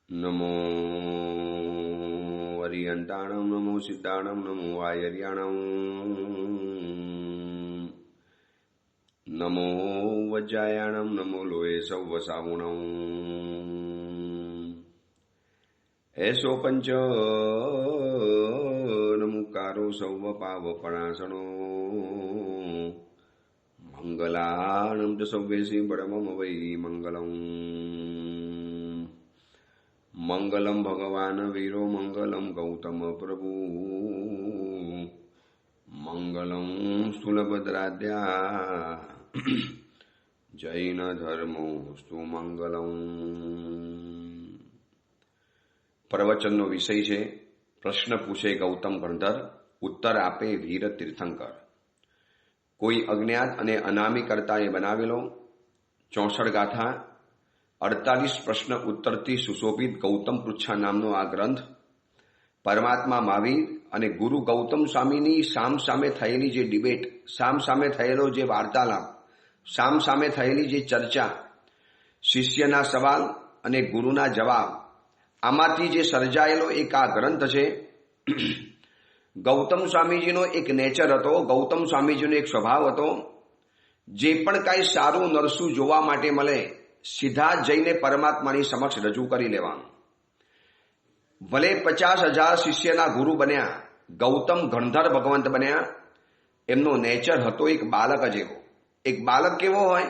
नमो अरियंताणं नमो सिद्धाणं नमो आयर्याणं नमो वज्रायाणं नमो लोये सौवसावुणं ऐसो पंच नमुकारो सौव पावपणासनो मंगलानं च सव्येसि परमं वै मंगलम् मंगलम भगवान वीरो मंगलम गौतम प्रभु मंगलम स्थूलभद्राद्या जैन धर्मोस्तु मंगलम। प्रवचनનો વિષય છે પ્રશ્ન પૂછે ગૌતમ ગણધર, ઉત્તર આપે વીર તીર્થંકર। કોઈ અજ્ઞાત અને અનામી કર્તાએ બનાવેલો 64 ગાથા 48 પ્રશ્ન ઉત્તરથી સુશોભિત ગૌતમ પૃચ્છા નામનો આ ગ્રંથ પરમાત્મા મહાવીર અને ગુરુ ગૌતમ સ્વામીની સામસામે થયેલી જે ડિબેટ, સામસામે થયેલો જે વાર્તાલાપ, સામસામે થયેલી જે ચર્ચા, શિષ્યના સવાલ અને ગુરુના જવાબ, આમાંથી જે સર્જાયેલો એક આ ગ્રંથ છે। ગૌતમ સ્વામીજીનો એક નેચર હતો, ગૌતમ સ્વામીજીનો એક સ્વભાવ હતો, જે પણ કાંઈ સારું નરસું જોવા માટે મળે સીધા જઈને પરમાત્માની સમક્ષ રજૂ કરી લેવાનું। ભલે 50,000 શિષ્યના ગુરુ બન્યા, ગૌતમ ગણધર ભગવંત બન્યા, એમનો નેચર હતો એક બાલક જેવો। એક બાલક કેવો હોય?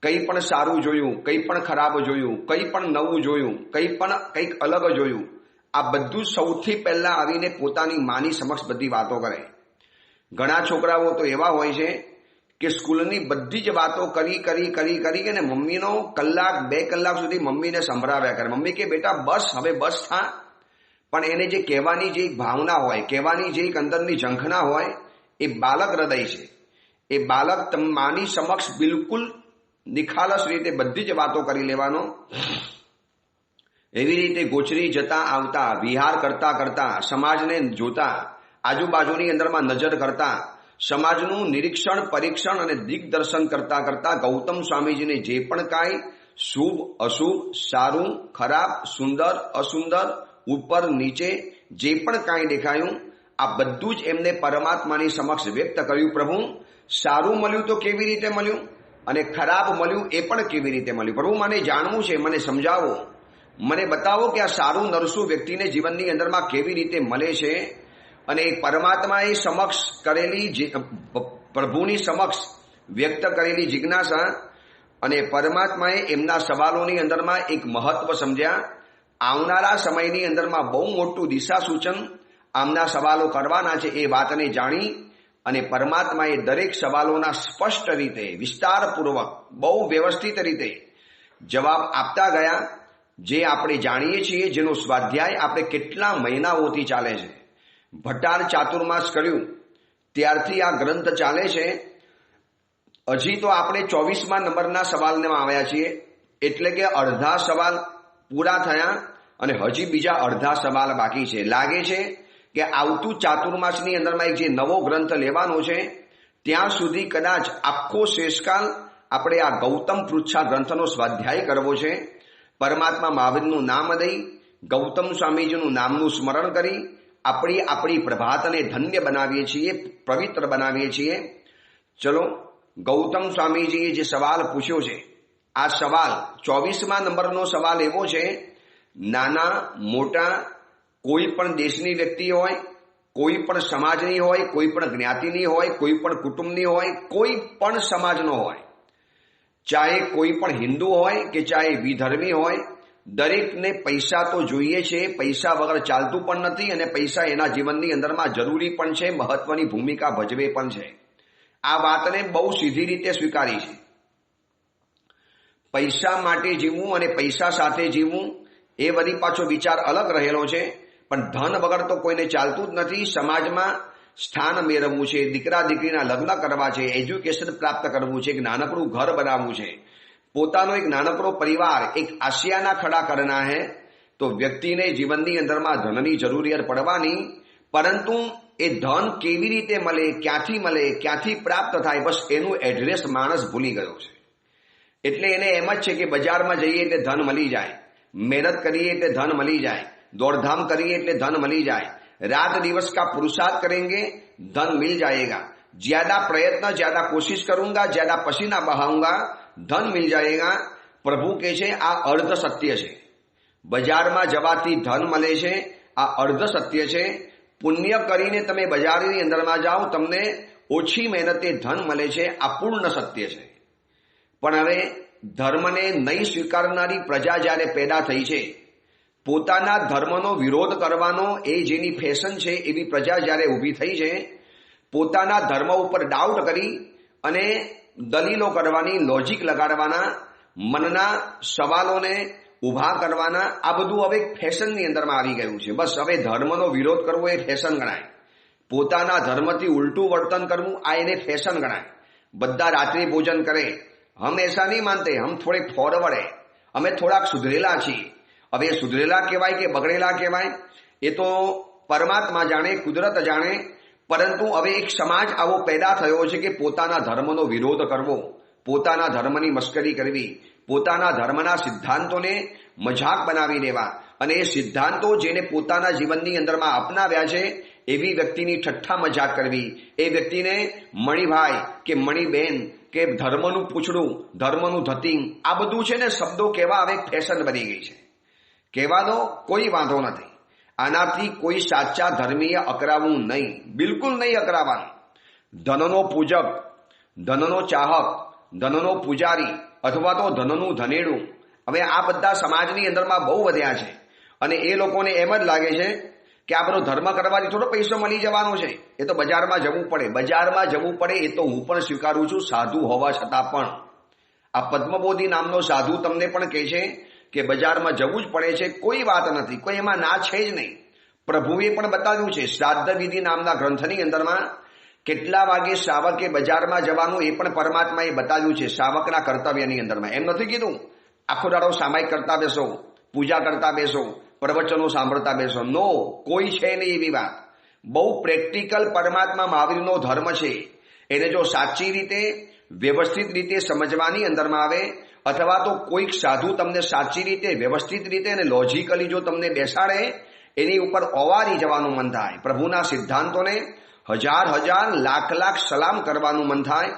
કંઈ પણ સારું જોયું, કંઈ પણ ખરાબ જોયું, કંઈ પણ નવું જોયું, કંઈક અલગ જોયું, આ બધું સૌથી પહેલા આવીને પોતાની માની સમક્ષ બધી વાતો કરે। ઘણા છોકરાઓ તો એવા હોય છે કે સ્કૂલની બધી જ વાતો કરી કે મમ્મીનો કલાક 2 કલાક સુધી મમ્મીને સંભળાવ્યા કરે। મમ્મી કે બેટા બસ, હવે બસ થા, પણ એને જે કહેવાની જે ભાવના હોય, કહેવાની જે એક અંદરની ઝંખના હોય, એ બાલક હૃદય છે। એ બાલક માની સમક્ષ બિલકુલ નિખાલસ રીતે બધી જ વાતો કરી લેવાનો। એવી રીતે ગોચરી જતા આવતા, વિહાર કરતા કરતા, સમાજને જોતા, આજુબાજુની અંદરમાં નજર કરતા, સમાજનું નિરીક્ષણ, પરીક્ષણ અને દિગ્દર્શન કરતા કરતા ગૌતમ સ્વામીજીને જે પણ કાંઈ શુભ અશુભ, સારું ખરાબ, સુંદર અસુંદર, ઉપર નીચે જે પણ કાંઈ દેખાયું, આ બધું જ એમને પરમાત્માની સમક્ષ વ્યક્ત કર્યું। પ્રભુ, સારું મળ્યું તો કેવી રીતે મળ્યું, અને ખરાબ મળ્યું એ પણ કેવી રીતે મળ્યું? પ્રભુ, મને જાણવું છે, મને સમજાવો, મને બતાવો કે આ સારું નરસું વ્યક્તિને જીવનની અંદરમાં કેવી રીતે મળે છે। અને પરમાત્માએ સમક્ષ કરેલી, પ્રભુની સમક્ષ વ્યક્ત કરેલી જિજ્ઞાસા અને પરમાત્માએ એમના સવાલોની અંદરમાં એક મહત્વ સમજ્યા। આવનારા સમયની અંદરમાં બહુ મોટું દિશા સૂચન આમના સવાલો કરવાના છે, એ વાતને જાણી અને પરમાત્માએ દરેક સવાલોના સ્પષ્ટ રીતે, વિસ્તારપૂર્વક, બહુ વ્યવસ્થિત રીતે જવાબ આપતા ગયા। જે આપણે જાણીએ છીએ, જેનો સ્વાધ્યાય આપણે કેટલા મહિનાઓથી ચાલે છે। ભટ્ટાર ચાતુર્માસ કર્યું ત્યારથી આ ગ્રંથ ચાલે છે। હજી તો આપણે 24મા નંબરના સવાલને આવ્યા છીએ, એટલે કે અડધા સવાલ પૂરા થયા અને હજી બીજા અડધા સવાલ બાકી છે। લાગે છે કે આવતું ચાતુર્માસની અંદરમાં એક જે નવો ગ્રંથ લેવાનો છે, ત્યાં સુધી કદાચ આખો શેષકાલ આપણે આ ગૌતમ પૃચ્છા ગ્રંથનો સ્વાધ્યાય કરવો છે। પરમાત્મા મહાવીરનું નામ દઈ, ગૌતમ સ્વામીજીનું નામનું સ્મરણ કરી આપણી પ્રભાતને ધન્ય બનાવીએ છીએ, પવિત્ર બનાવીએ છીએ। ચલો, ગૌતમ સ્વામીજીએ જે સવાલ પૂછ્યો છે, આ સવાલ 24મા નંબરનો સવાલ એવો છે, નાના મોટા કોઈ પણ દેશની વ્યક્તિ હોય, કોઈ પણ સમાજની હોય, કોઈ પણ જ્ઞાતિની હોય, કોઈ પણ કુટુંબની હોય, કોઈ પણ સમાજનો હોય, ચાહે કોઈ પણ હિન્દુ હોય કે ચાહે વિધર્મી હોય, દરેકને પૈસા તો જોઈએ છે, પૈસા વગર ચાલતું પણ નથી, અને પૈસા એના જીવનની અંદરમાં જરૂરી પણ છે, મહત્વની ભૂમિકા ભજવે પણ છે। આ વાતને બહુ સીધી રીતે સ્વીકારી છે। પૈસા માટે જીવવું અને પૈસા સાથે જીવવું એ વળી પાછો વિચાર અલગ રહેલો છે, પણ ધન વગર તો કોઈને ચાલતું જ નથી। સમાજમાં સ્થાન મેળવવું છે, દીકરા દીકરીના લગ્ન કરવા છે, એજ્યુકેશન પ્રાપ્ત કરવું છે, એક નાનકડું ઘર બનાવવું છે, પોતાનો એક નાનકડો પરિવાર, એક આશિયાના ખડા કરના હે, તો વ્યક્તિને જીવનની અંદરમાં ધનની જરૂરિયાત પડવાની। પરંતુ એ ધન કેવી રીતે મળે, ક્યાંથી પ્રાપ્ત થાય, બસ એનું એડ્રેસ માણસ ભૂલી ગયો છે। એટલે એને એમ જ છે કે બજારમાં જઈએ એટલે ધન મળી જાય, મહેનત કરીએ એટલે ધન મળી જાય, દોડધામ કરીએ એટલે ધન મળી જાય, रात दिवस का पुरुषार्थ करेंगे धन मिल जाएगा, ज्यादा प्रयत्न ज्यादा कोशिश करूंगा, ज्यादा पसीना बहाऊंगा, धन मिल जाएगा। प्रभु के छे आ अर्ध सत्य छे। बजारमा जवाथी धन मळे छे आ अर्ध सत्य छे। पुण्य करीने तमे बजाરની અંદરમાં જાઓ તમને ઓછી મહેનતે ધન મળે છે આ પૂર્ણ સત્ય છે। પણ હવે ધર્મને નહીં સ્વીકારનારી પ્રજા જ્યારે પેદા થઈ છે, પોતાના ધર્મનો વિરોધ કરવાનો એ જેની ફેશન છે એવી પ્રજા જ્યારે ઊભી થઈ છે, પોતાના ધર્મ ઉપર ડાઉટ કરી અને દલીલો કરવાની, લોજિક લગાડવાના, મનના સવાલોને ઊભા કરવાના, આ બધું હવે ફેશનની અંદરમાં આવી ગયું છે। બસ હવે ધર્મનો વિરોધ કરવો એ ફેશન ગણાય, પોતાના ધર્મથી ઉલટું વર્તન કરવું આ એને ફેશન ગણાય। બધા રાત્રિ ભોજન કરે, હમ એસા નહીં માનતે, હમ થોડે ફોરવર્ડ હે, અમે થોડાક સુધરેલા છીએ। હવે સુધરેલા કહેવાય કે બગડેલા કહેવાય એ તો પરમાત્મા જાણે, કુદરત જાણે। પરંતુ હવે એક સમાજ આવો પેદા થયો છે કે પોતાના ધર્મનો વિરોધ કરવો, પોતાના ધર્મની મસ્કરી કરવી, પોતાના ધર્મના સિદ્ધાંતોને મજાક બનાવી દેવા અને એ સિદ્ધાંતો જેને પોતાના જીવનની અંદરમાં અપનાવ્યા છે એવી વ્યક્તિની ઠઠ્ઠા મજાક કરવી, એ વ્યક્તિને મણીભાઈ કે મણીબેન કે ધર્મનું પૂછડું, ધર્મનું ધતિંગ, આ બધું છે ને શબ્દો કહેવા હવે ફેશન બની ગઈ છે। કહેવા દો, કોઈ વાંધો નથી, આનાથી કોઈ સાચા ધર્મીય અકરાવવું નહીં, બિલકુલ નહીં અકરાવાનું। ધનનો પૂજક, ધનનો ચાહક, ધનનો પૂજારી અથવા તો ધનનું ધનેડું, હવે આ બધા સમાજની અંદરમાં બહુ વધ્યા છે અને એ લોકોને એમ જ લાગે છે કે આ બધો ધર્મ કરવાથી થોડો પૈસો મળી જવાનો છે, એ તો બજારમાં જવું પડે। બજારમાં જવું પડે એ તો હું પણ સ્વીકારું છું, સાધુ હોવા છતાં પણ। આ પદ્મબોધિ નામનો સાધુ તમને પણ કહે છે કે બજારમાં જવું જ પડે છે, કોઈ વાત નથી, કોઈ એમાં ના છે જ નહીં। પ્રભુએ પણ બતાવ્યું છે શ્રાદ્ધ વિધિ નામના ગ્રંથની અંદરમાં કેટલા વાગે શ્રાવકે બજારમાં જવાનું એ પણ પરમાત્માએ બતાવ્યું છે શ્રાવકના કર્તવ્યની અંદરમાં। એમ નથી કીધું આખો દાડો સામાયિક કરતા બેસો, પૂજા કરતા બેસો, પ્રવચનો સાંભળતા બેસો, નો, કોઈ છે નહીં એવી વાત। બહુ પ્રેક્ટિકલ પરમાત્મા મહાવીરનો ધર્મ છે, એને જો સાચી રીતે વ્યવસ્થિત રીતે સમજવાની અંદરમાં આવે અથવા તો કોઈક સાધુ તમને સાચી રીતે વ્યવસ્થિત રીતે અને લોજિકલી જો તમને બેસાડે એની ઉપર ઓવારી જવાનું મન થાય, પ્રભુના સિદ્ધાંતોને હજાર હજાર લાખ લાખ સલામ કરવાનું મન થાય।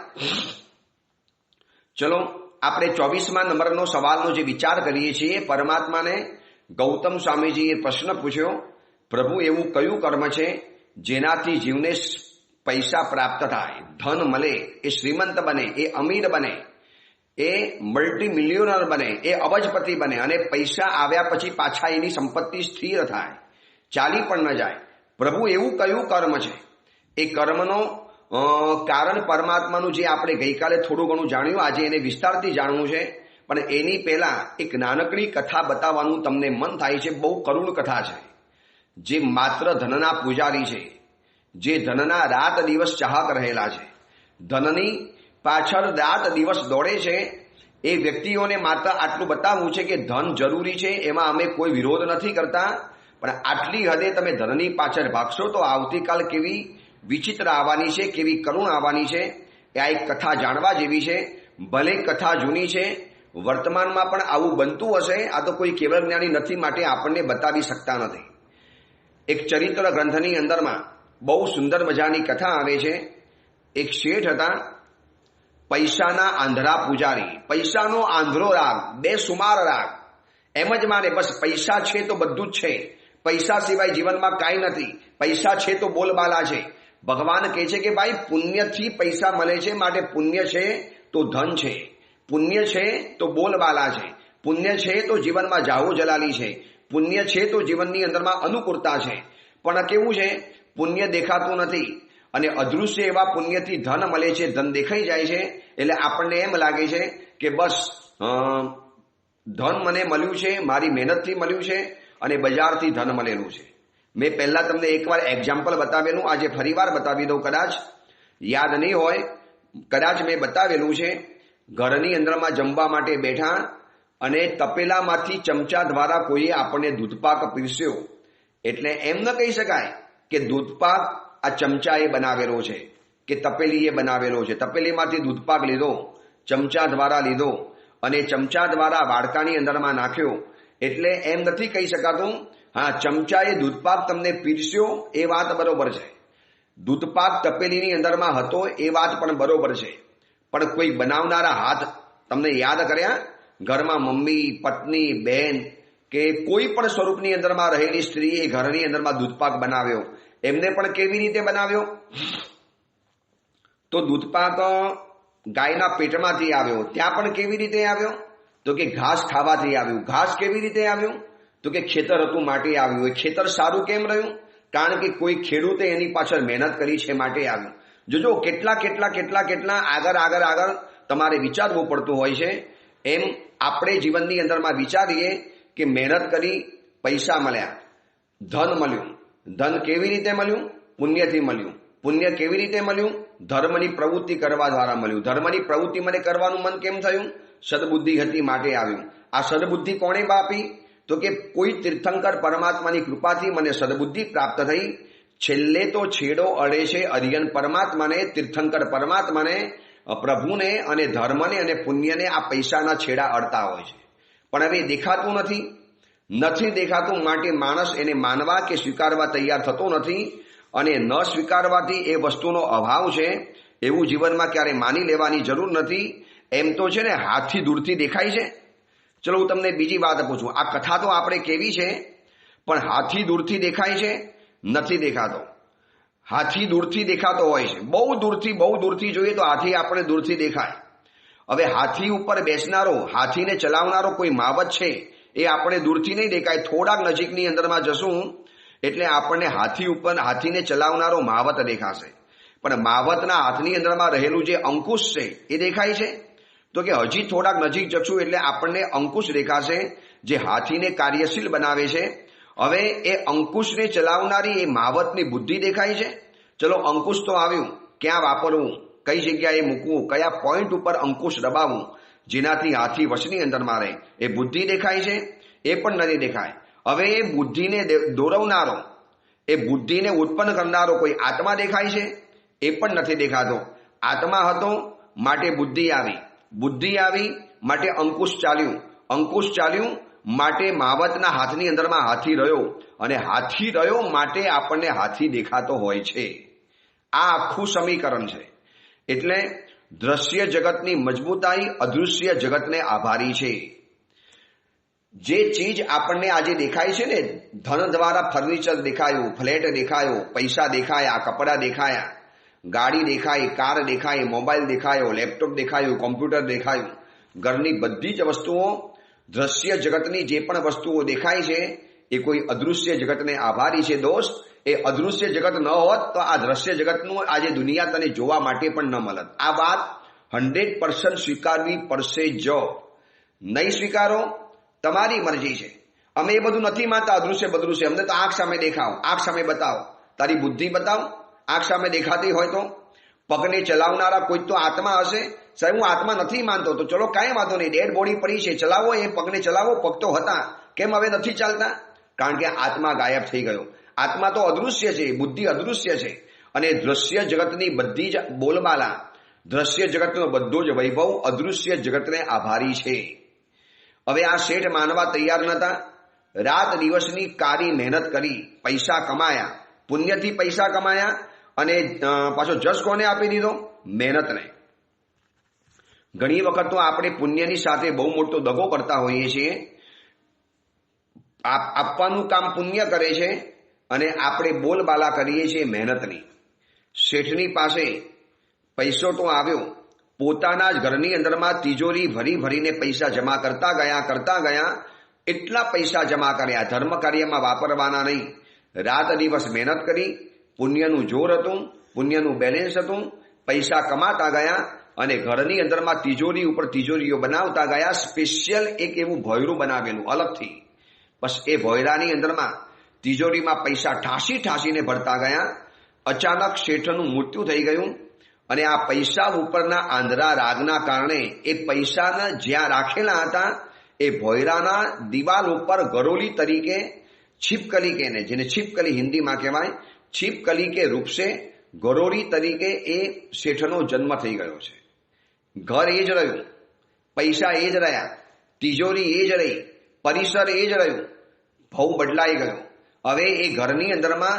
ચલો આપણે 24મા નંબરનો સવાલનો જે વિચાર કરીએ છીએ, પરમાત્માને ગૌતમ સ્વામીજીએ પ્રશ્ન પૂછ્યો, પ્રભુ એવું કયું કર્મ છે જેનાથી જીવને પૈસા પ્રાપ્ત થાય, ધન મળે, એ શ્રીમંત બને, એ અમીર બને, એ મલ્ટી મિલિયનર બને, એ અબજપતિ બને અને પૈસા આવ્યા પછી પાછા એની સંપત્તિ સ્થિર થાય, ચાલી પણ ન જાય। પ્રભુ એવું કયું કર્મ છે? એ કર્મનો કારણ પરમાત્માનું જે આપણે ગઈકાલે થોડું ઘણું જાણ્યું, આજે એને વિસ્તારથી જાણવું છે। પણ એની પહેલા એક નાનકડી કથા બતાવવાનું તમને મન થાય છે, બહુ કરુણ કથા છે। જે માત્ર ધનના પૂજારી છે, જે ધનના રાત દિવસ ચાહક રહેલા છે, ધનની પાછળ રાત દિવસ દોડે છે, એ વ્યક્તિઓને માત્ર આટલું બતાવવું છે કે ધન જરૂરી છે, એમાં અમે કોઈ વિરોધ નથી કરતા, પણ આટલી હદે તમે ધનની પાછળ ભાગશો તો આવતીકાલ કેવી વિચિત્ર આવવાની છે, કેવી કરુણ આવવાની છે, એ આ એક કથા જાણવા જેવી છે। ભલે કથા જૂની છે, વર્તમાનમાં પણ આવું બનતું હશે, આ તો કોઈ કેવળ જ્ઞાની નથી માટે આપણને બતાવી શકતા નથી। એક ચરિત્ર ગ્રંથની અંદરમાં બહુ સુંદર મજાની કથા આવે છે। એક શેઠ હતા, પૈસાના આંધળા પૂજારી, પૈસાનો આંધળો રાગ, બેસુમાર રાગ, એમ જ માને બસ પૈસા છે તો બધું જ છે, પૈસા સિવાય જીવનમાં કાંઈ નથી, પૈસા છે તો બોલબાલા છે। ભગવાન કહે છે કે ભાઈ પુણ્યથી પૈસા મળે છે, માટે પુણ્ય છે તો ધન છે, પુણ્ય છે તો બોલબાલા છે, પુણ્ય છે તો જીવનમાં જાહો જલાલી છે, પુણ્ય છે તો જીવનની અંદરમાં અનુકૂળતા છે। પણ કેવું છે, પુણ્ય દેખાતું નથી અને અદૃશ્ય એવા પુણ્યથી ધન મળે છે, ધન દેખાઈ જાય છે, એટલે આપણને એમ લાગે છે કે બસ ધન મને મળ્યું છે, મારી મહેનતથી મળ્યું છે અને બજારથી ધન મળેલું છે। મેં પહેલા તમને એકવાર એક્ઝામ્પલ બતાવેલું, આજે ફરીવાર બતાવી દઉં, કદાચ યાદ નહીં હોય, કદાચ મેં બતાવેલું છે। ઘરની અંદરમાં જમવા માટે બેઠા અને તપેલામાંથી ચમચા દ્વારા કોઈએ આપણને દૂધપાક પીરસ્યો, એટલે એમ ન કહી શકાય કે દૂધપાક આ ચમચાએ બનાવેલો છે કે તપેલીએ બનાવેલો છે। તપેલીમાંથી દૂધપાક લીધો, ચમચા દ્વારા લીધો અને ચમચા દ્વારા વાડકાની અંદરમાં નાખ્યો, એટલે એમ નથી કહી શકાતું હા ચમચાએ દૂધપાક તમને પીરસ્યો એ વાત બરોબર છે, દૂધપાક તપેલીની અંદરમાં હતો એ વાત પણ બરોબર છે, પણ કોઈ બનાવનારા હાથ તમને યાદ કર્યા? ઘરમાં મમ્મી, પત્ની, બહેન કે કોઈ પણ સ્વરૂપની અંદરમાં રહેલી સ્ત્રીએ ઘરની અંદરમાં દૂધપાક બનાવ્યો, એમને પણ કેવી રીતે બનાવ્યો? તો દૂધપાક ગાયના પેટમાંથી આવ્યો, ત્યાં પણ કેવી રીતે આવ્યો? તો કે ઘાસ ખાવાથી આવ્યું. ઘાસ કેવી રીતે આવ્યું? તો કે ખેતર હતું માટે આવ્યું. એ ખેતર સારું કેમ રહ્યું? કારણ કે કોઈ ખેડૂતે એની પાછળ મહેનત કરી છે માટે આવ્યું. જોજો કેટલા કેટલા કેટલા કેટલા આગળ આગળ આગળ તમારે વિચારવું પડતું હોય છે. એમ આપણે જીવનની અંદરમાં વિચારીએ કે મહેનત કરી, પૈસા મળ્યા, ધન મળ્યું. ધન કેવી રીતે મળ્યું? પુણ્યથી મળ્યું. પુણ્ય કેવી રીતે મળ્યું? ધર્મની પ્રવૃત્તિ કરવા દ્વારા મળ્યું. ધર્મની પ્રવૃત્તિ મને કરવાનું મન કેમ થયું? સદબુદ્ધિ હતી માટે આવ્યું. આ સદબુદ્ધિ કોણે આપી? તો કે કોઈ તીર્થંકર પરમાત્માની કૃપાથી મને સદબુદ્ધિ પ્રાપ્ત થઈ. છેલ્લે તો છેડો અડે છે અરિયન પરમાત્માને, તીર્થંકર પરમાત્માને, પ્રભુને અને ધર્મને અને પુણ્યને આ પૈસાના છેડા અડતા હોય છે. પણ હવે દેખાતું નથી દેખાતું માટે માણસ એને માનવા કે સ્વીકારવા તૈયાર થતો નથી, અને ન સ્વીકારવાથી એ વસ્તુનો અભાવ છે એવું જીવનમાં ક્યારે માની લેવાની જરૂર નથી. એમ તો છે ને હાથથી દૂરથી દેખાય છે. ચલો હું તમને બીજી વાત પૂછું. આ કથા તો આપણે કેવી છે, પણ હાથી દૂરથી દેખાય છે? નથી દેખાતો. હાથી દૂરથી દેખાતો હોય છે, બહુ દૂરથી જોઈએ તો હાથી આપણે દૂરથી દેખાય. હવે હાથી ઉપર બેસનારો, હાથીને ચલાવનારો કોઈ માવત છે એ આપણે દૂરથી નહીં દેખાય. થોડાક નજીકની અંદરમાં જશું એટલે આપણને હાથી ઉપર હાથીને ચલાવનારો માવત દેખાશે. પણ માવતના હાથની અંદરમાં રહેલું જે અંકુશ છે એ દેખાય છે? તો કે હજી થોડાક નજીક જશું એટલે આપણને અંકુશ દેખાશે જે હાથીને કાર્યશીલ બનાવે છે. હવે એ અંકુશને ચલાવનારી એ માવતની બુદ્ધિ દેખાય છે. ચલો અંકુશ તો આવ્યું, ક્યાં વાપરવું, કઈ જગ્યાએ મૂકવું, કયા પોઈન્ટ ઉપર અંકુશ દબાવવું જેનાથી હાથી વશની અંદરમાં રહે, એ બુદ્ધિ દેખાય છે? એ પણ નથી દેખાય. હવે એ બુદ્ધિને દોરવનારો, એ બુદ્ધિને ઉત્પન્ન કરનારો કોઈ આત્મા દેખાય છે? એ પણ નથી દેખાતો. આત્મા હતો માટે બુદ્ધિ આવી, બુદ્ધિ આવી માટે અંકુશ ચાલ્યું, અંકુશ ચાલ્યું માટે માવતના હાથની અંદરમાં હાથી રહ્યો, અને હાથી રહ્યો માટે આપણને હાથી દેખાતો હોય છે. આ આખું સમીકરણ છે. એટલે દ્રશ્ય જગતની મજબૂતાઈ અદૃશ્ય જગતને આભારી છે. જે ચીજ આપણને આજે દેખાય છે ને, ધન દ્વારા ફર્નિચર દેખાયું, ફ્લેટ દેખાયો, પૈસા દેખાયા, કપડાં દેખાયા, ગાડી દેખાઈ, કાર દેખાઈ, મોબાઈલ દેખાયો, લેપટોપ દેખાયું, કોમ્પ્યુટર દેખાયું, ઘરની બધી જ વસ્તુઓ, દ્રશ્ય જગતની જે પણ વસ્તુઓ દેખાય છે એ કોઈ અદૃશ્ય જગતને આભારી છે. દોસ્ત, એ અદૃશ્ય જગત ન હોત તો આ દ્રશ્ય જગતનું આજે દુનિયા તને જોવા માટે પણ ન મળત. આ વાત 100% સ્વીકારવી પડશે. જો નહીં સ્વીકારો તમારી મરજી છે. અમે એ બધું નથી માનતા અદૃશ્ય બદૃશ્ય. અમને તો આંખ સામે દેખાવ, આંખ સામે બતાવો, તારી બુદ્ધિ બતાવ. આંખ સામે દેખાતી હોય તો પગને ચલાવનારા કોઈ તો આત્મા હશે. સાહેબ હું આત્મા નથી માનતો, તો ચલો કાંઈ વાંધો નહીં, ડેડ બોડી પડી છે, ચલાવો, એ પગને ચલાવો. પગ તો હતા, કેમ હવે નથી ચાલતા? કારણ કે આત્મા ગાયબ થઈ ગયો. આત્મા તો અદૃશ્ય છે, બુદ્ધિ અદૃશ્ય છે, અને દ્રશ્ય જગતની બધી જ બોલબાલા, દ્રશ્ય જગતનો બધો જ વૈભવ અદૃશ્ય જગતને આભારી છે. હવે આ શેઠ માનવા તૈયાર નતા. રાત દિવસની કારી મહેનત કરી, પૈસા કમાયા, પુણ્યથી પૈસા કમાયા, અને પાછો જશ કોને આપી દીધો? મહેનતને. ઘણી વખત તો આપણે પુણ્યની સાથે બહુ મોટો દગો કરતા હોઈએ છીએ. આપવાનું કામ પુણ્ય કરે છે અને આપણે બોલબાલા કરીએ છીએ મહેનતની. શેઠની પાસે પૈસો તો આવ્યો, પોતાના જ ઘરની અંદરમાં તિજોરી ભરી ભરીને પૈસા જમા કરતા ગયા. એટલા પૈસા જમા કર્યા, ધર્મ કાર્યમાં વાપરવાના નહીં. રાત દિવસ મહેનત કરી, પુણ્યનું જોર હતું, પુણ્યનું બેલેન્સ હતું, પૈસા કમાતા ગયા, અને ઘરની અંદરમાં તિજોરી ઉપર તિજોરીઓ બનાવતા ગયા. સ્પેશિયલ એક એવું ભોયરું બનાવેલું અલગથી. બસ એ ભોયરાની અંદરમાં તિજોરીમાં પૈસા ઠાસીને ભરતા ગયા. અચાનક શેઠનું મૃત્યુ થઈ ગયું, અને આ પૈસા ઉપરના આંધળા રાગના કારણે એ પૈસાના જ્યાં રાખેલા હતા એ ભોયરાના દિવાલ ઉપર ગરોલી તરીકે छिपकली कहने, જેને छिपकली હિન્દીમાં કહેવાય, छिपकली के रूप से ગરોળી તરીકે એ શેઠનો જન્મ થઈ ગયો છે. ઘર એ જ રહ્યું, પૈસા એ જ રહ્યા, તિજોરી એ જ રહી, પરિસર એ જ રહ્યું, ભાવ બદલાઈ ગયો. હવે એ ઘરની અંદરમાં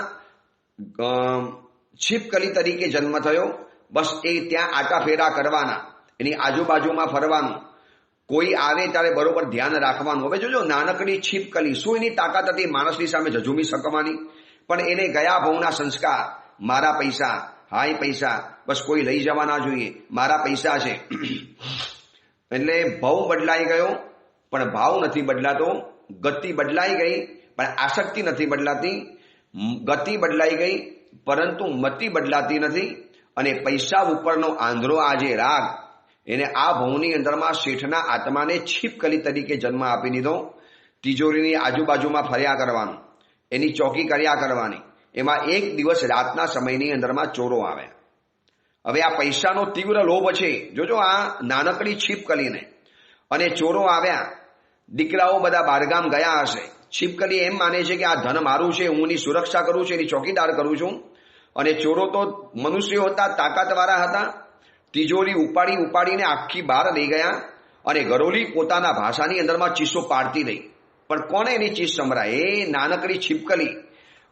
છીપકલી તરીકે જન્મ થયો. બસ એ ત્યાં આટા ફેરા કરવાના, એની આજુબાજુમાં ફરવાનું, કોઈ આવે ત્યારે બરોબર ધ્યાન રાખવાનું. હવે જોજો, નાનકડી છીપકલી, શું એની તાકાત હતી માણસની સામે ઝઝૂમી શકવાની? પણ એને ગયા ભાવના સંસ્કાર, મારા પૈસા, હાય પૈસા, બસ કોઈ લઈ જવા ના જોઈએ, મારા પૈસા છે. એટલે ભાવ બદલાઈ ગયો, પણ ભાવ નથી બદલાતો. ગતિ બદલાઈ ગઈ, પણ આસક્તિ નથી બદલાતી. ગતિ બદલાઈ ગઈ, પરંતુ મતિ બદલાતી નથી. અને પૈસા ઉપરનો આંધળો આ જે રાગ, એને આ ભાવની અંદરમાં શેઠના આત્માને છીપકલી તરીકે જન્મ આપી દીધો. તિજોરીની આજુબાજુમાં ફર્યા કરવાનું, એની ચોકી કર્યા કરવાની. એમાં એક દિવસ રાતના સમયની અંદરમાં ચોરો આવ્યા. હવે આ પૈસાનો તીવ્ર લોભ છે, જોજો આ નાનકડી છીપકલીને. અને ચોરો આવ્યા. દીકરાઓ બધા બહારગામ ગયા હશે. છીપકલી એમ માને છે કે આ ધન મારું છે, હું એની સુરક્ષા કરું છું, એની ચોકીદાર કરું છું. અને ચોરો તો મનુષ્યો હતા, તાકાતવાળા હતા. તિજોરી ઉપાડીને આખી બહાર લઈ ગયા. અને ગરોલી પોતાના ભાષાની અંદરમાં ચીસો પાડતી રહી. પણ કોને એની ચીસ સંભળાય? એ નાનકડી છીપકલી.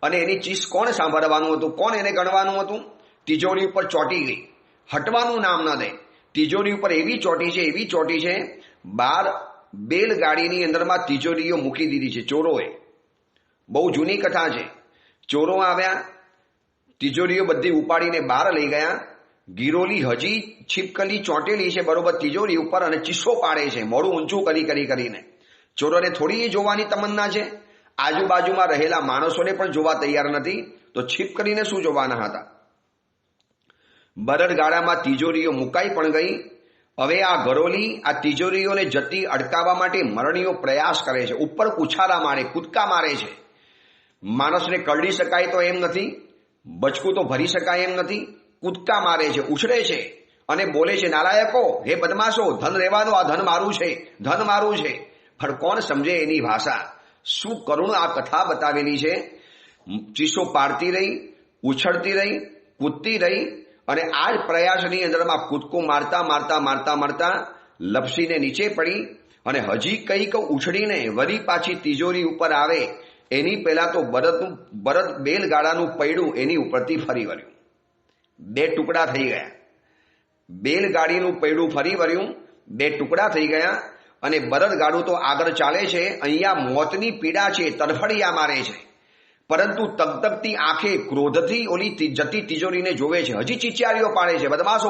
અને એની ચીસ કોણ સાંભળવાનું હતું? કોણ એને ગણવાનું હતું? તિજોરી ઉપર ચોંટી ગઈ, હટવાનું નામ ન દે. તિજોરી ઉપર એવી ચોંટી છે, બાર બેલગાડીની અંદરમાં તિજોરીઓ મૂકી દીધી છે ચોરોએ. બહુ જૂની કથા છે. ચોરો આવ્યા, તિજોરીઓ બધી ઉપાડીને બહાર લઈ ગયા. ગિરોલી હજી છીપકલી ચોંટેલી છે બરોબર તિજોરી ઉપર, અને ચીસો પાડે છે મોડું ઊંચું કરીને. ચોરોને થોડી એ જોવાની તમન્ના છે? આજુબાજુમાં રહેલા માણસોને પણ જોવા તૈયાર નથી, તો છીપકલીને શું જોવાના હતા? બરડગાડામાં તિજોરીઓ મુકાઈ પણ ગઈ. હવે આ ગરોલી આ તિજોરીઓને જતી અટકાવવા માટે મરણીઓ પ્રયાસ કરે છે. ઉપર ઉછાળા મારે, કૂદકા મારે છે. માણસને કરડી શકાય તો એમ નથી, બચકું તો ભરી શકાય એમ નથી. કૂદકા મારે છે, ઉછળે છે અને બોલે છે, નાલાયકો, હે બદમાશો, ધન રહેવાનું, આ ધન મારું છે, ધન મારું છે. પણ કોણ સમજે એની ભાષા? શું કરુણ આ કથા બતાવેલી છે. ચીસો પાડતી રહી, ઉછળતી રહી, કૂદતી રહી. અને આ જ પ્રયાસની અંદરમાં કૂદકો મારતા લપસીને નીચે પડી. અને હજી કંઈક ઉછળીને વળી પાછી તિજોરી ઉપર આવે એની પહેલા તો બરદ બેલગાડાનું પૈડું એની ઉપરથી ફરી વળ્યું. બે ટુકડા થઈ ગયા. બેલગાડીનું પૈડું ફરી વળ્યું, બે ટુકડા થઈ ગયા. અને બળદગાડું તો આગળ ચાલે છે. અહીંયા મોતની પીડા છે, તરફડિયા મારે છે. પરંતુ તગતગતી આંખે ક્રોધથી ઓલી જતી તિજોરીને જોવે છે. હજી ચીચિયારીઓ પાડે છે, બદમાશો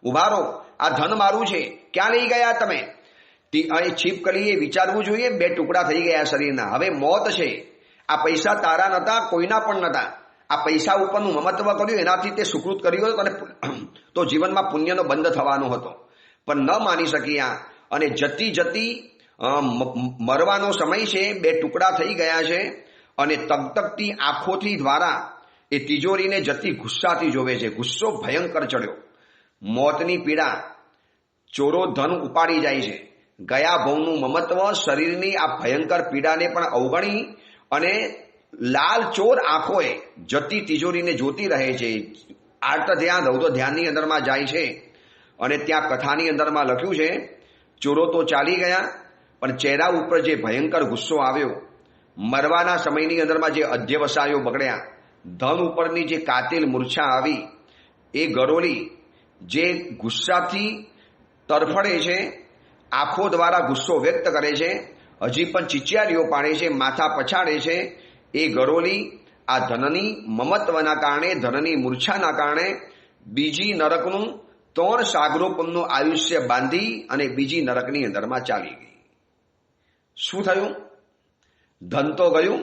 ઉભારો, આ ધન મારું છે, ક્યાં લઈ ગયા તમે? છીપકલીએ વિચારવું જોઈએ, બે ટુકડા થઈ ગયા શરીરના. હવે મોત છે. આ પૈસા તારા નતા, કોઈના પણ નતા. આ પૈસા ઉપરનું મમત્વ કર્યું, એનાથી તે સુકૃત કર્યું હતું, અને તો જીવનમાં પુણ્યનો બંધ થવાનો હતો. પણ ન માની શક્યા. અને જતી મરવાનો સમય છે, બે ટુકડા થઈ ગયા છે. અને તગતગતી આંખોથી દ્વારા એ તિજોરીને જતી ગુસ્સાથી જોવે છે. ગુસ્સો ભયંકર ચડ્યો, મોતની પીડા. ચોરો ધન ઉપાડી જાય છે. ગયા ભવનું મમત્વ, શરીરની આ ભયંકર પીડાને પણ અવગણી અને લાલ ચોર આંખોએ જતી તિજોરીને જોતી રહે છે. આર્ત ધ્યાન, રૌદ્ર ધ્યાનની અંદરમાં જાય છે. અને ત્યાં કથાની અંદરમાં લખ્યું છે, ચોરો તો ચાલી ગયા, પણ ચહેરા ઉપર જે ભયંકર ગુસ્સો આવ્યો, મરવાના સમયની અંદરમાં જે અધ્યવસાયો બગડ્યા, ધન ઉપરની જે કાતિલ મૂર્છા આવી, એ ગરોલી જે ગુસ્સાથી તરફડે છે, આંખો દ્વારા ગુસ્સો વ્યક્ત કરે છે, હજી પણ ચીચિયારીઓ પાડે છે, માથા પછાડે છે. એ ગરોલી આ ધનની મમત્વના કારણે, ધનની મૂર્છાના કારણે બીજી નરકનું 3 સાગરોપમનું આયુષ્ય બાંધી અને બીજી નરકની અંદરમાં ચાલી ગઈ. શું થયું? ધન તો ગયું,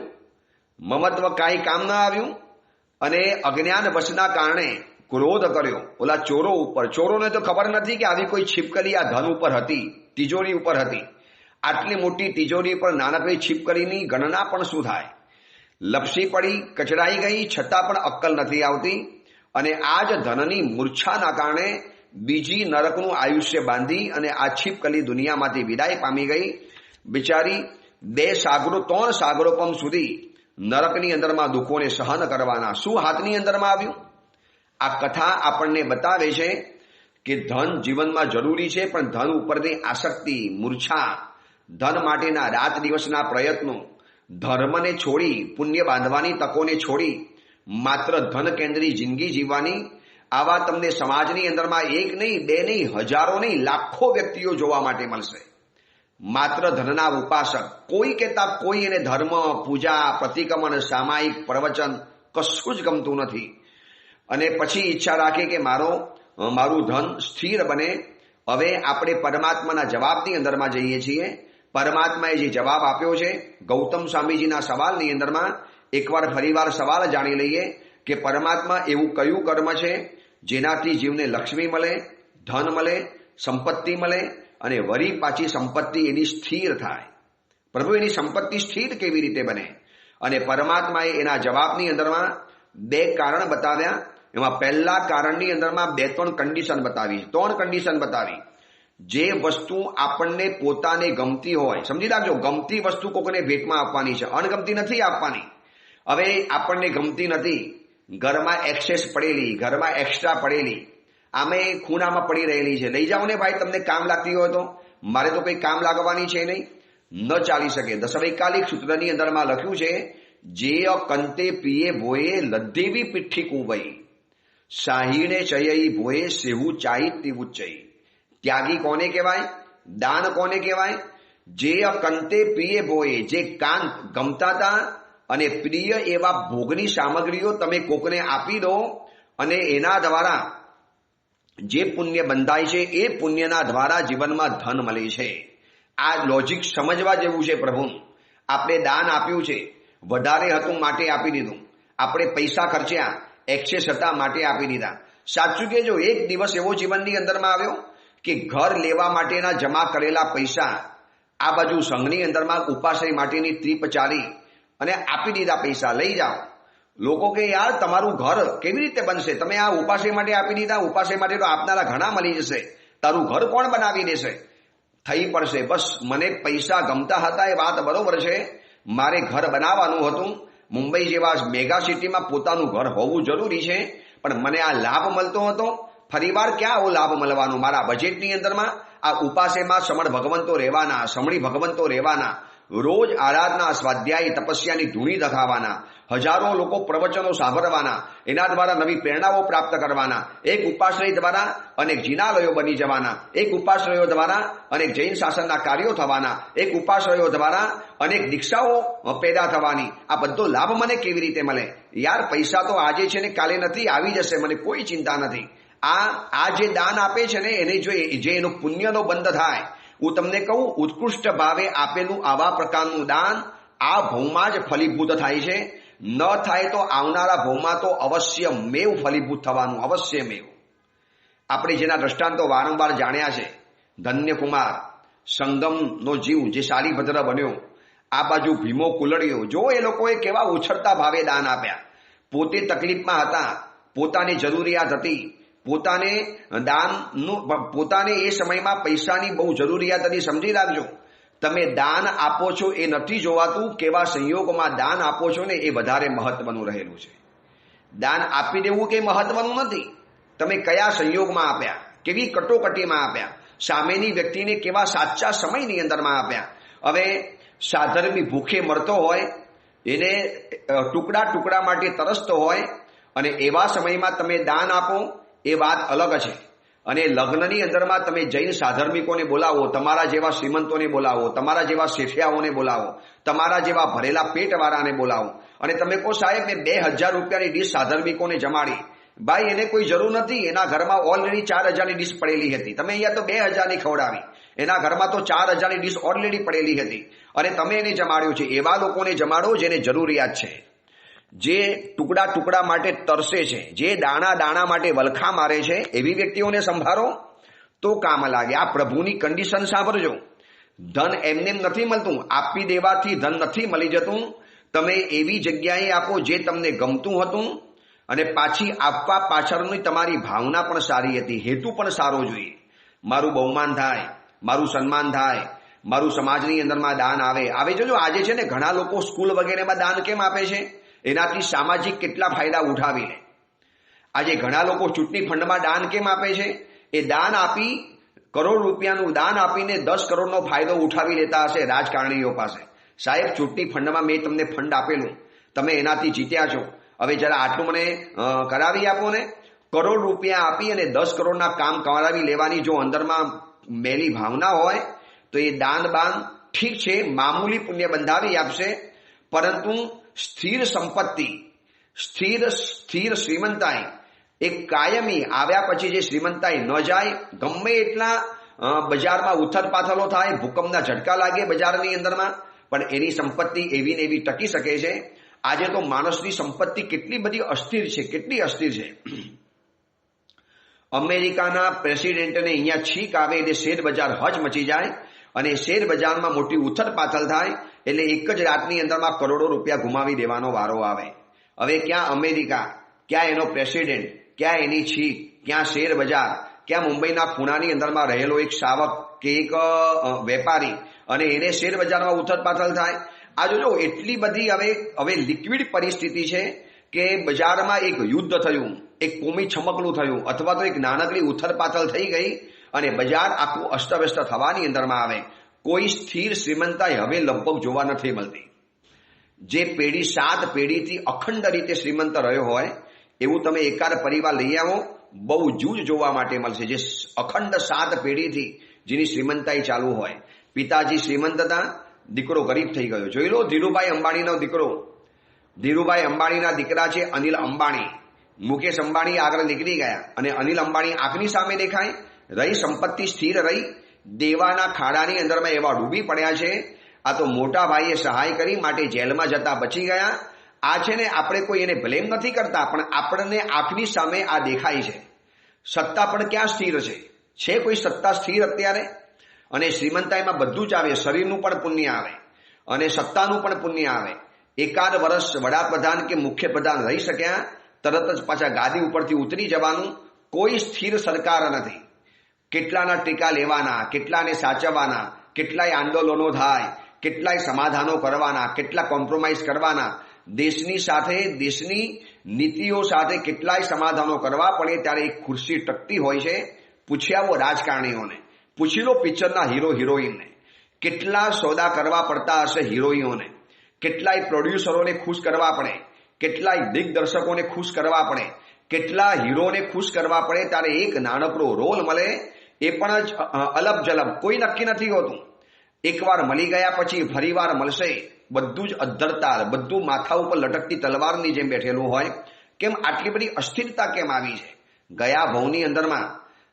મમત્વ કાંઈ કામ ના આવ્યું. અને અજ્ઞાન વશના કારણે ક્રોધ કર્યો ઓલા ચોરો ઉપર. ચોરોને તો ખબર નથી કે આવી કોઈ છીપકલી આ ધન ઉપર હતી, તિજોરી ઉપર હતી. આટલી મોટી તિજોરી પર નાનકડી છીપકલીની ગણના પણ શું થાય? લપસી પડી, કચડાઈ ગઈ, છતાં પણ અક્કલ નથી આવતી. અને આ જ ધનની મૂર્છાના કારણે બીજી નરકનું આયુષ્ય બાંધી અને આ છીપકલી દુનિયામાંથી વિદાય પામી ગઈ. બિચારી 2 સાગરો 3 સાગરોપમ સુધી નરકની અંદરમાં દુઃખોને સહન કરવાના. શું હાથની અંદરમાં આવ્યું? આ કથા આપણને બતાવે છે કે ધન જીવનમાં જરૂરી છે, પણ ધન ઉપરની આસક્તિ, મૂર્છા ધન માટેના રાત દિવસના પ્રયત્નો, ધર્મને છોડી પુણ્ય બાંધવાની તકોને છોડી માત્ર ધન કેન્દ્રી જિંદગી જીવવાની, આવા તમને સમાજની અંદરમાં એક નહીં, બે નહીં, હજારો નહીં, લાખો વ્યક્તિઓ જોવા માટે મળશે. માત્ર ધનના ઉપાસક, કોઈ કહેતા કોઈ એને ધર્મ, પૂજા, પ્રતિક્રમણ, સામાયિક પ્રવચન કશું જ ગમતું નથી. અને પછી ઈચ્છા રાખે કે મારું ધન સ્થિર બને. હવે આપણે પરમાત્માના જવાબની અંદરમાં જઈએ છીએ. પરમાત્માએ જે જવાબ આપ્યો છે ગૌતમ સ્વામીજીના સવાલની અંદરમાં, એકવાર ફરીવાર સવાલ જાણી લઈએ કે પરમાત્મા એવું કયું કર્મ છે જેનાથી જીવને લક્ષ્મી મળે, ધન મળે, સંપત્તિ મળે અને વળી પાછી સંપત્તિ એની સ્થિર થાય. પ્રભુ, એની સંપત્તિ સ્થિર કેવી રીતે બને? અને પરમાત્માએ એના જવાબની અંદરમાં બે કારણ બતાવ્યા. એમાં પહેલા કારણની અંદરમાં 2-3 કન્ડિશન બતાવી, 3 કન્ડિશન બતાવી. જે વસ્તુ આપણને પોતાને ગમતી હોય, સમજી રાખજો, ગમતી વસ્તુ કોઈને ભેટમાં આપવાની છે, અણગમતી નથી આપવાની. હવે આપણને ગમતી નથી, ઘરમાં એક્સેસ પડેલી, ઘરમાં એક્સ્ટ્રા પડેલી, આમે ખૂણામાં પડી રહેલી છે, લઈ જાઓ ને ભાઈ, તમને કામ લાગતી હોય તો. મારે તો કંઈ કામ લાગવાની છે નહીં, ન ચાલી શકે. દશવૈકાલિક સૂત્રની અંદરમાં લખ્યું છે, જે કંતે પીએ ભોએ લદ્દેવી પીઠી કુંવઈ, સાહીને ચયઈ ભોએ સેવું ચાઈ તેવું ચઈ. ત્યાગી કોને કહેવાય? દાન કોને કહેવાય? જે કંતે પ્રિય ભોએ, જે કાન ગમતા હતા અને પ્રિય એવા ભોગની સામગ્રીઓ તમે કોકને આપી દો અને એના દ્વારા જે પુણ્ય બંધાય છે એ પુણ્યના દ્વારા જીવનમાં ધન મળે છે. આ લોજિક સમજવા જેવું છે. પ્રભુ, આપણે દાન આપ્યું છે, વધારે હતું માટે આપી દીધું. આપણે પૈસા ખર્ચ્યા, એક્સેસ હતા માટે આપી દીધા. સાચું કહેજો, એક દિવસ એવો જીવનની અંદરમાં આવ્યો કે ઘર લેવા માટેના જમા કરેલા પૈસા આ બાજુ સંઘની અંદરમાં ઉપાશ્રય માટેની ટ્રીપ ચાલી અને આપી દીધા, પૈસા લઈ જાઓ. લોકો કે યાર તમારું ઘર કેવી રીતે બનશે? તમે આ ઉપાશ્રય માટે આપી દીધા, ઉપાશ્રય માટે તો આપનારા ઘણા મળી જશે, તારું ઘર કોણ બનાવી દેશે? થઈ પડશે. બસ મને પૈસા ગમતા હતા, એ વાત બરોબર છે, મારે ઘર બનાવવાનું હતું. મુંબઈ જેવા મેગા સિટીમાં પોતાનું ઘર હોવું જરૂરી છે, પણ મને આ લાભ મળતો હતો. ફરીવાર ક્યાં આવો લાભ મળવાનો? મારા બજેટની અંદરમાં આ ઉપાસેમાં સમણ ભગવંતો રહેવાના, સમણી ભગવંતો રહેવાના, રોજ આરાધના, સ્વાધ્યાય, તપસ્યાની ધૂણી દખાવાના, હજારો લોકો પ્રવચનો સાંભળવાના, એના દ્વારા નવી પ્રેરણાઓ પ્રાપ્ત કરવાના, એક ઉપાશ્રય દ્વારા અનેક જિનાલયો બની જવાના, એક ઉપાશ્રયો દ્વારા અનેક જૈન શાસનના કાર્યો થવાના, એક ઉપાશ્રયો દ્વારા અનેક દીક્ષાઓ પેદા થવાની. આ બધો લાભ મને કેવી રીતે મળે? યાર પૈસા તો આજે છે ને કાલે નથી, આવી જશે, મને કોઈ ચિંતા નથી. આ જે દાન આપે છે ને એને જે એનો પુણ્યનો બંધ થાય, હું તમને કહું, ઉત્કૃષ્ટ ભાવે આપેલું આવા પ્રકારનું દાન આ ભવમાં જ ફલીભૂત થાય છે. ન થાય તો આવનારા ભવમાં તો અવશ્ય મેવ ફલીભૂત થવાનું, અવશ્ય મેવ. આપણે જેના દ્રષ્ટાંતો વારંવાર જાણ્યા છે, ધન્યકુમાર સંગમનો જીવ જે શાલીભદ્ર બન્યો, આ બાજુ ભીમો કુલડીયો, જો એ લોકોએ કેવા ઉછળતા ભાવે દાન આપ્યા. પોતે તકલીફમાં હતા, પોતાની જરૂરિયાત હતી, પોતાને એ સમયમાં પૈસાની બહુ જરૂરિયાત હતી. સમજી રાખજો, તમે દાન આપો છો એ નથી જોવાતું, કેવા સંયોગમાં દાન આપો છો ને એ વધારે મહત્વનું રહેલું છે. દાન આપી દેવું કે મહત્વનું નથી, તમે કયા સંયોગમાં આપ્યા, કેવી કટોકટીમાં આપ્યા, સામેની વ્યક્તિને કેવા સાચા સમયની અંદરમાં આપ્યા. હવે સાધર્મી ભૂખે મરતો હોય, એને ટુકડા ટુકડા માટે તરસતો હોય અને એવા સમયમાં તમે દાન આપો, એ વાત અલગ છે. અને લગ્નની અંદરમાં તમે જૈન સાધર્મિકોને બોલાવો, તમારા જેવા શ્રીમંતોને બોલાવો, તમારા જેવા શેઠિયાઓને બોલાવો, તમારા જેવા ભરેલા પેટવાળાને બોલાવો અને તમે કહો સાહેબ મેં 2000 રૂપિયાની ડીશ સાધર્મિકોને જમાડી. ભાઈ એને કોઈ જરૂર નથી, એના ઘરમાં ઓલરેડી 4000ની ડીશ પડેલી હતી. તમે અહીંયા તો 2000ની ખવડાવી, એના ઘરમાં તો 4000ની ડીશ ઓલરેડી પડેલી હતી અને તમે એને જમાડ્યો છે. એવા લોકોને જમાડો જેને જરૂરિયાત છે, જે ટુકડા ટુકડા માટે તરસે છે, જે દાણા દાણા માટે વલખા મારે છે, એવી વ્યક્તિઓને સંભાળો તો કામ લાગે. આ પ્રભુની કન્ડિશન સાંભળજો. ધન એમને નથી મળતું, આપી દેવાથી ધન નથી મળી જતું. તમે એવી જગ્યાએ આપો જે તમને ગમતું હતું અને પાછી આપવા પાછળની તમારી ભાવના પણ સારી હતી, હેતુ પણ સારો જોઈએ. મારું બહુમાન થાય, મારું સન્માન થાય, મારું સમાજની અંદરમાં દાન આવે. જોજો આજે છે ને ઘણા લોકો સ્કૂલ વગેરેમાં દાન કેમ આપે છે? એનાથી સામાજિક કેટલા ફાયદા ઉઠાવી લે. આજે ઘણા લોકો ચૂંટણી ફંડમાં દાન કેમ આપે છે? એ દાન આપી કરોડ રૂપિયાનું દાન આપીને 10 કરોડનો ફાયદો ઉઠાવી લેતા હશે રાજકારણીઓ પાસે. સાહેબ, ચૂંટણી ફંડમાં મેં તમને ફંડ આપેલું, તમે એનાથી જીત્યા છો, હવે જરા આટલું મને કરાવી આપો ને. કરોડ રૂપિયા આપી અને 10 કરોડના કામ કરાવી લેવાની જો અંદરમાં મેલી ભાવના હોય તો એ દાન બાન ઠીક છે, મામૂલી પુણ્ય બંધાવી આપશે, પરંતુ સ્થિર સંપત્તિ, સ્થિર શ્રીમંતાઈ, એક કાયમી આવ્યા પછી જે શ્રીમંતાઈ ન જાય, ગમે એટલા બજારમાં ઉથલ પાથલો થાય, ભૂકંપના ઝટકા લાગે બજારની અંદરમાં, પણ એની સંપત્તિ એવી ને એવી ટકી શકે છે. આજે તો માણસની સંપત્તિ કેટલી બધી અસ્થિર છે, કેટલી અસ્થિર છે. અમેરિકાના પ્રેસિડેન્ટને અહીંયા છીક આવે એટલે શેર બજાર હજ મચી જાય, અને શેર બજારમાં મોટી ઉથલ પાથલ થાય એટલે એક જ રાતની અંદરમાં કરોડો રૂપિયા ગુમાવી દેવાનો વારો આવે. હવે ક્યાં અમેરિકા, ક્યાં એનો પ્રેસિડેન્ટ, ક્યાં એની છીક, ક્યાં શેર બજાર, ક્યાં મુંબઈના ખૂણાની અંદરમાં રહેલો એક શાવક કે એક વેપારી અને એને શેર બજારમાં ઉથલ પાથલ થાય. આ જો એટલી બધી હવે લિક્વિડ પરિસ્થિતિ છે કે બજારમાં એક યુદ્ધ થયું, એક કોમી છમકલું થયું, અથવા તો એક નાનકડી ઉથલ પાથલ થઈ ગઈ અને બજાર આખું અસ્તવ્યસ્ત થવાની અંદરમાં આવે. કોઈ સ્થિર શ્રીમંતાઈ હવે લગભગ જોવા નથી મળતી. જે પેઢી 7 પેઢીથી અખંડ રીતે શ્રીમંત રહ્યો હોય એવું તમે એકાદ પરિવાર લઈ આવો, બહુ જૂજ જોવા માટે મળશે. જે અખંડ 7 પેઢીથી જેની શ્રીમંતાઈ ચાલુ હોય. પિતાજી શ્રીમંત હતા, દીકરો ગરીબ થઈ ગયો. જોઈ લો, ધીરુભાઈ અંબાણીનો દીકરો, ધીરુભાઈ અંબાણીના દીકરા છે અનિલ અંબાણી. મુકેશ અંબાણી આગળ નીકળી ગયા અને અનિલ અંબાણી આંખની સામે દેખાય. રહી સંપત્તિ સ્થિર રહી, દેવાના ખાડાની અંદરમાં એવા ડૂબી પડ્યા છે. આ તો મોટા ભાઈએ સહાય કરી માટે જેલમાં જતા બચી ગયા. આ છે ને, આપણે કોઈ એને બ્લેમ નથી કરતા, પણ આપણને આંખની સામે આ દેખાય છે. સત્તા પણ ક્યાં સ્થિર છે કોઈ સત્તા સ્થિર અત્યારે? અને શ્રીમંતાઈમાં બધું જ આવે, શરીરનું પણ પુણ્ય આવે અને સત્તાનું પણ પુણ્ય આવે. એકાદ વર્ષ વડાપ્રધાન કે મુખ્યપ્રધાન રહી શક્યા, તરત જ પાછા ગાદી ઉપરથી ઉતરી જવાનું. કોઈ સ્થિર સરકાર નથી. કેટલાના ટીકા લેવાના, કેટલાને સાચવવાના, કેટલાય આંદોલનો થાય, કેટલાય સમાધાનો કરવાના, કેટલા કોમ્પ્રોમાઇઝ કરવાના, દેશની સાથે, દેશની નીતિઓ સાથે કેટલાય સમાધાનો કરવા પડે ત્યારે એક ખુરશી ટકતી હોય છે. પૂછી આવો રાજકારણીઓને, પૂછી લો પિક્ચરના હીરો હિરોઈનને, કેટલા સોદા કરવા પડતા હશે હિરોઈનોને, કેટલાય પ્રોડ્યુસરોને ખુશ કરવા પડે, કેટલાય દિગ્દર્શકોને ખુશ કરવા પડે, કેટલા હીરોને ખુશ કરવા પડે ત્યારે એક નાનકડો રોલ મળે, એ પણ જ અલબ જલબ, કોઈ નક્કી નથી હોતું. એકવાર મળી ગયા પછી ફરીવાર મળશે, બધું જ અધ્ધરતાલ, બધું માથા ઉપર લટકતી તલવારની જેમ બેઠેલું હોય. કેમ આટલી બધી અસ્થિરતા કેમ આવી છે? ગયા ભવની અંદરમાં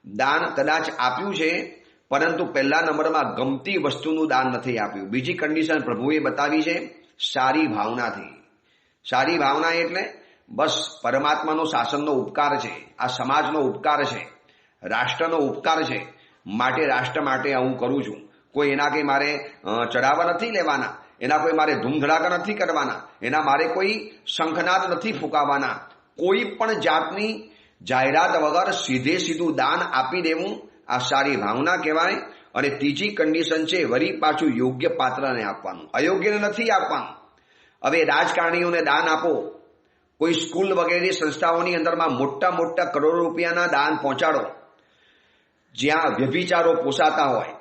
દાન કદાચ આપ્યું છે, પરંતુ પહેલા નંબરમાં ગમતી વસ્તુનું દાન નથી આપ્યું. બીજી કન્ડિશન પ્રભુએ બતાવી છે, સારી ભાવનાથી. સારી ભાવના એટલે બસ પરમાત્માનો શાસનનો ઉપકાર છે, આ સમાજનો ઉપકાર છે, રાષ્ટ્રનો ઉપકાર છે, માટે રાષ્ટ્ર માટે હું કરું છું. કોઈ એના કંઈ મારે ચડાવવા નથી લેવાના, એના કોઈ મારે ધૂમધડાકા નથી કરવાના, એના મારે કોઈ શંખનાદ નથી ફૂંકાવાના. કોઈ પણ જાતની જાહેરાત વગર સીધે સીધું દાન આપી દેવું, આ સારી ભાવના કહેવાય. અને ત્રીજી કન્ડિશન છે, વળી પાછું યોગ્ય પાત્રને આપવાનું, અયોગ્યને નથી આપવાનું. હવે રાજકારણીઓને દાન આપો, કોઈ સ્કૂલ વગેરે સંસ્થાઓની અંદરમાં મોટા મોટા કરોડો રૂપિયાના દાન પહોંચાડો, જ્યાં વ્યભિચારો પોસાતા હોય,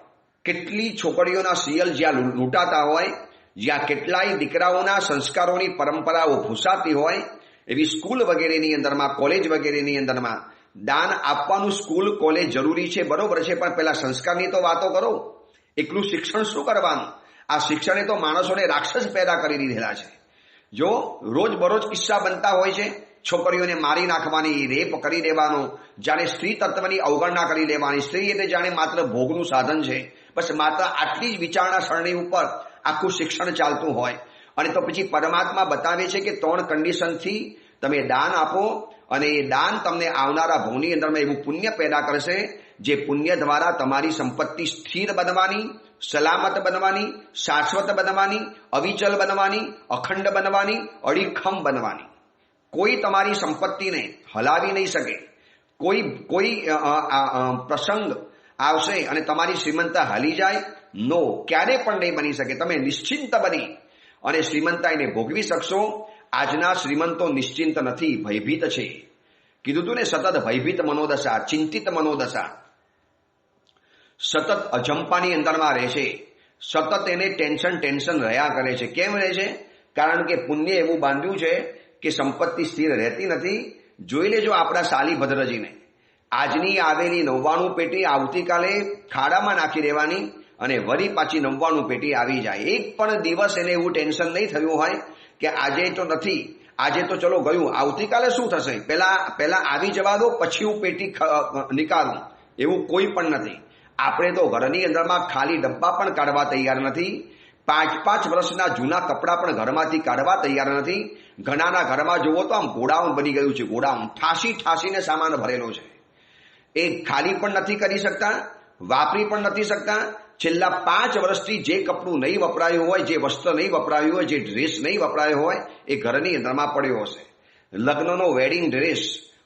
કેટલી છોકરીઓના સિયલ જ્યાં લૂંટાતા હોય, જ્યાં કેટલાય દીકરાઓના સંસ્કારોની પરંપરાઓ ભૂસાતી હોય, એવી સ્કૂલ વગેરેની અંદરમાં, કોલેજ વગેરેની અંદરમાં દાન આપવાનું. સ્કૂલ કોલેજ જરૂરી છે, બરોબર છે, પણ પહેલા સંસ્કારની તો વાતો કરો. એકલું શિક્ષણ શું કરવાનું? આ શિક્ષણે તો માણસોને રાક્ષસ પેદા કરી દીધેલા છે. જો રોજ બરોજ કિસ્સા બનતા હોય છે, છોકરીઓને મારી નાખવાની, રેપ કરી દેવાનો, જાણે સ્ત્રી તત્વની અવગણના કરી લેવાની, સ્ત્રી એટલે જાણે માત્ર ભોગનું સાધન છે, બસ માત્ર આટલી જ વિચારણા સરણી ઉપર આખું શિક્ષણ ચાલતું હોય. અને તો પછી પરમાત્મા બતાવે છે કે 3 કન્ડિશનથી તમે દાન આપો અને એ દાન તમને આવનારા ભવની અંદરમાં એવું પુણ્ય પેદા કરશે, જે પુણ્ય દ્વારા તમારી સંપત્તિ સ્થિર બનવાની, સલામત બનવાની, શાશ્વત બનવાની, અવિચલ બનવાની, અખંડ બનવાની, અડીખમ બનવાની. કોઈ તમારી સંપત્તિને હલાવી નહીં શકે. કોઈ પ્રસંગ આવશે અને તમારી શ્રીમંતા હાલી જાય, નો, ક્યારે પણ નહીં બની શકે. તમે નિશ્ચિંત બની અને શ્રીમંતાઈને ભોગવી શકશો. આજના શ્રીમંતો નિશ્ચિંત નથી, ભયભીત છે. કીધું તું ને, સતત ભયભીત મનોદશા, ચિંતિત મનોદશા. સતત અજંપાની અંદરમાં રહે છે, સતત એને ટેન્શન રહ્યા કરે છે. કેમ રહે છે? કારણ કે પુણ્ય એવું બાંધ્યું છે કે સંપત્તિ સ્થિર રહેતી નથી. જોઈ લેજો આપણા શાલીભદ્રજીને, આજની આવેલી 99 પેટી આવતીકાલે ખાડામાં નાખી દેવાની અને વળી પાછી 99 પેટી આવી જાય. એક પણ દિવસ એને એવું ટેન્શન નહીં થયું હોય કે આજે તો નથી, આજે તો ચલો ગયું, આવતીકાલે શું થશે, પહેલા આવી જવા દો પછી હું પેટી નીકાળું, એવું કોઈ પણ નથી. આપણે તો ઘરની અંદરમાં ખાલી ડબ્બા પણ કાઢવા તૈયાર નથી. 5-5 વર્ષના જૂના કપડાં પણ ઘરમાંથી કાઢવા તૈયાર નથી. ઘણાના ઘરમાં જુઓ તો આમ ગોડાઉન બની ગયું છે, ગોડાઉન ઠાસીને સામાન ભરેલો છે. એ ખાલી પણ નથી કરી શકતા, વાપરી પણ નથી શકતા. છેલ્લા 5 વર્ષથી જે કપડું નહીં વપરાયું હોય, જે વસ્ત્ર નહીં વપરાયું હોય, જે ડ્રેસ નહીં વપરાયો હોય એ ઘરની અંદરમાં પડ્યો હશે. લગ્નનો વેડિંગ ડ્રેસ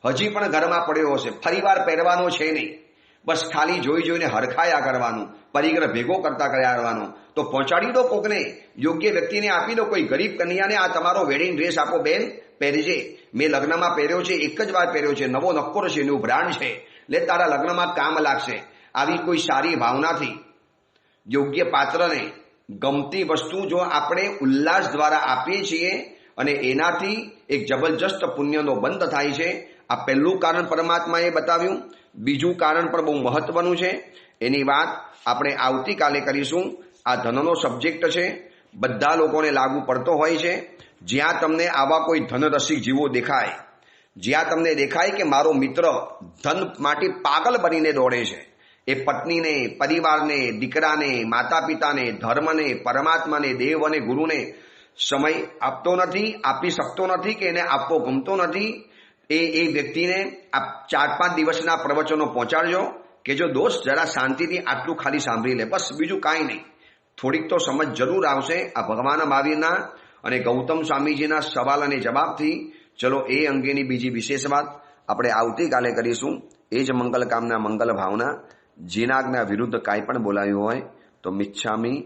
હજી પણ ઘરમાં પડ્યો હશે, ફરીવાર પહેરવાનો છે નહીં. બસ ખાલી જોઈને હરખાયા કરવાનું, પરિગ્રહ ભેગો કરતા કરવાનો. તો પહોંચાડી દો કોકને, યોગ્ય વ્યક્તિને આપી દો. કોઈ ગરીબ કન્યાને આ તમારો વેડિંગ ડ્રેસ આપો, બેન પહેરજે, મેં લગ્નમાં પહેર્યો છે, એક જ વાર પહેર્યો છે, નવો નક્કોર છે, ન્યૂ બ્રાન્ડ છે, લે તારા લગ્નમાં કામ લાગશે. આવી કોઈ સારી ભાવનાથી યોગ્ય પાત્રને ગમતી વસ્તુ જો આપણે ઉલ્લાસ દ્વારા આપીએ છીએ અને એનાથી એક જબરજસ્ત પુણ્યનો બંધ થાય છે. આ પહેલું કારણ પરમાત્માએ બતાવ્યું. બીજું કારણ પણ બહુ મહત્વનું છે, એની વાત આપણે આવતીકાલે કરીશું. આ ધનનો સબ્જેક્ટ છે, બધા લોકોને લાગુ પડતો હોય છે. જ્યાં તમને આવા કોઈ ધનરસિક જીવો દેખાય, જ્યાં તમને દેખાય કે મારો મિત્ર ધન માટે પાગલ બનીને દોડે છે, એ પત્નીને, પરિવારને, દીકરાને, માતા પિતાને, ધર્મને, પરમાત્માને, દેવ અને ગુરુને સમય આપતો નથી, આપી શકતો નથી, કે એને આપવો ગમતો નથી, એ વ્યક્તિને આ 4-5 દિવસના પ્રવચનો પહોંચાડજો કે જો દોસ્ત જરા શાંતિથી આટલું ખાલી સાંભળી લે, બસ બીજું કાંઈ નહીં. થોડીક તો સમજ જરૂર આવશે આ ભગવાન મહાવીરના અને ગૌતમ સ્વામીજીના સવાલ અને જવાબથી. ચલો એ અંગેની બીજી વિશેષ વાત આપણે આવતીકાલે કરીશું. એ જ મંગલ કામના, મંગલ ભાવના. જેના આજ્ઞા વિરુદ્ધ કાંઈ પણ બોલાયું હોય તો મિચ્છામી